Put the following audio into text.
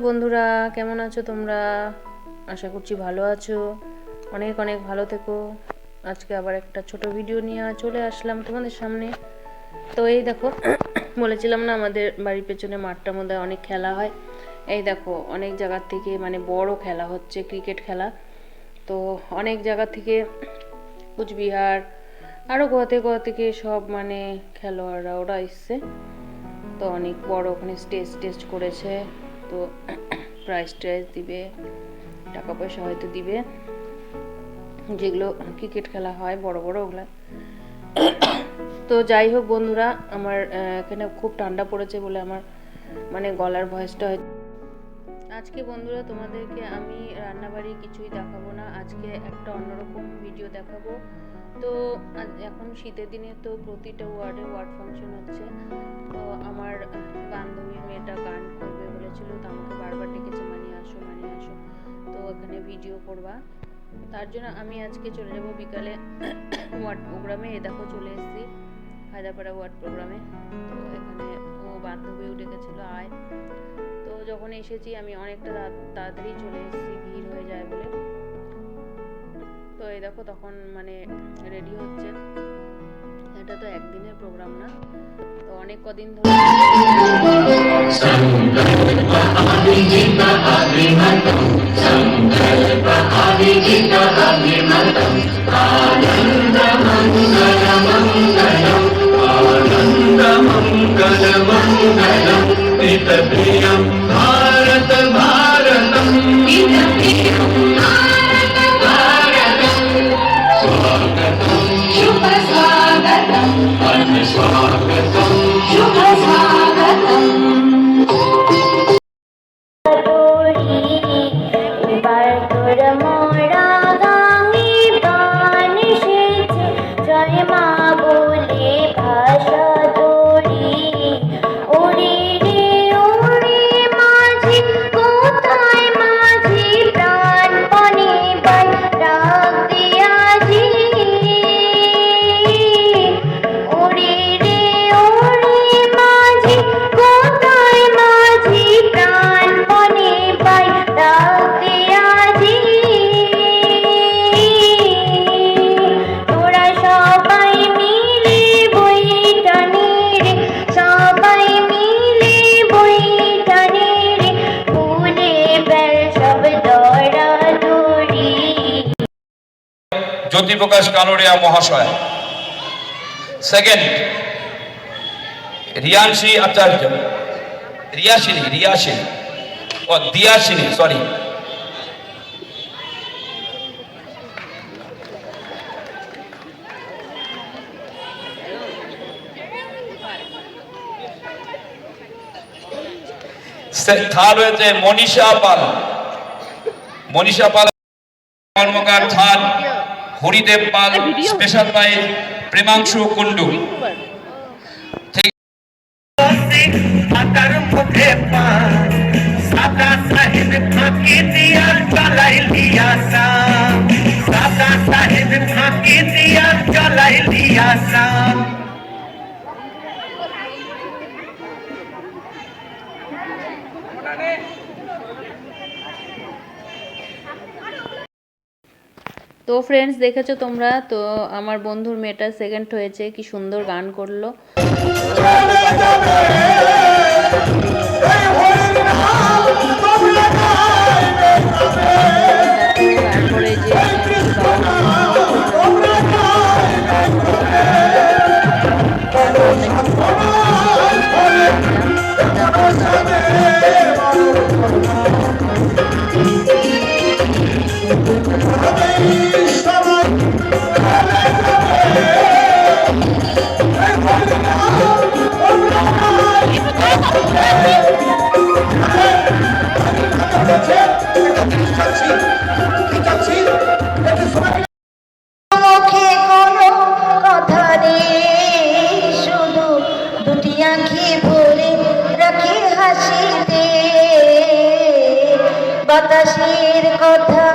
বন্ধুরা, কেমন আছো তোমরা? আশা করছি ভালো আছো। অনেক অনেক ভালো থেকো। আজকে আবার একটা ছোট ভিডিও নিয়ে চলে আসলাম তোমাদের সামনে। তো এই দেখো, বলেছিলাম না আমাদের বাড়ির পেছনে মাঠটার মধ্যে অনেক খেলা হয়। এই দেখো, অনেক জায়গার থেকে মানে বড় খেলা হচ্ছে, ক্রিকেট খেলা। তো অনেক জায়গা থেকে কুচবিহার আরও কোথা থেকে সব মানে খেলোয়াড়রা ওরা এসছে। তো অনেক বড় ওখানে স্টেজ করেছে। তো প্রাইজ দিবে, টাকা পয়সা হয়তো দিবে, যেগুলো ক্রিকেট খেলা হয় বড় ওগুলা। তো যাই হোক বন্ধুরা, আমার এখানে খুব ঠান্ডা পড়েছে বলে আমার মানে গলার ভয়েসটা আজকে বন্ধুরা তোমাদেরকে আমি রান্নাবাড়ি কিছুই দেখাবো না। আজকে একটা অন্যরকম ভিডিও দেখাবো। তো এখন শীতের দিনে তো প্রতিটা ওয়ার্ডে ওয়ার্ড ফাংশন হচ্ছে। তো আমার বান্ধবীর মেয়েটা গান করবে বলেছিল, তো আমাকে বারবার ডেকেছে মানিয়ে আসো। তো এখানে ভিডিও করবা, তার জন্য আমি আজকে চলে যাব বিকালে ওয়ার্ড প্রোগ্রামে। এ দেখো চলে এসেছি হায়দ্রাপাড়া ওয়ার্ড প্রোগ্রামে। তো এখানে ও বান্ধবীও ডেকেছিল আয়। তো যখন এসেছি আমি অনেকটা তাড়াতাড়ি চলে এসেছি, ভিড় হয়ে যায় বলে। তো এই দেখো তখন মানে রেডি হচ্ছে। এটা তো একদিনের প্রোগ্রাম না, তো অনেক কদিন ধরে भारत भारतम स्वागतम शुभ स्वागतम स्वागतम शुभ स्वागतम। जय माँ बोले भाषा तोड़ी उड़ी रे उड़ी माझी कोথায় माझी প্রাণপণে বাই ডাক দিয়া জি উড়ি রে উড়ি माझी কোথায় माझी প্রাণপণে বাই ডাক দিয়া জি তোরা সবাই মিলে বইটানি রে সবাই মিলে বইটানি রে ভুলে বেল সব দৌড়াদৌড়ি। জ্যোতিপ্রকাশ কানোরিয়া মহাশয়। সেকেন্ড রিয়ানশী আচার্য, রিয়াশিনী ও দিয়াশিনী, সরি। থার্ড হয়েছে মনীষা পাল কর্মকার। থার্ড হরিদেব পাল, স্পেশাল প্রাইজ প্রেমাংশু কুন্ডু। তো ফ্রেন্ডস, দেখেছো তোমরা তো আমার বন্ধুর মেয়েটা সেকেন্ড হয়েছে, কি সুন্দর গান করলো। তারপরে যে মুখে কোনো কথা নেই, শুধু দুটি আঁখি ভরে রাখি হাসিতে বাতাসের কথা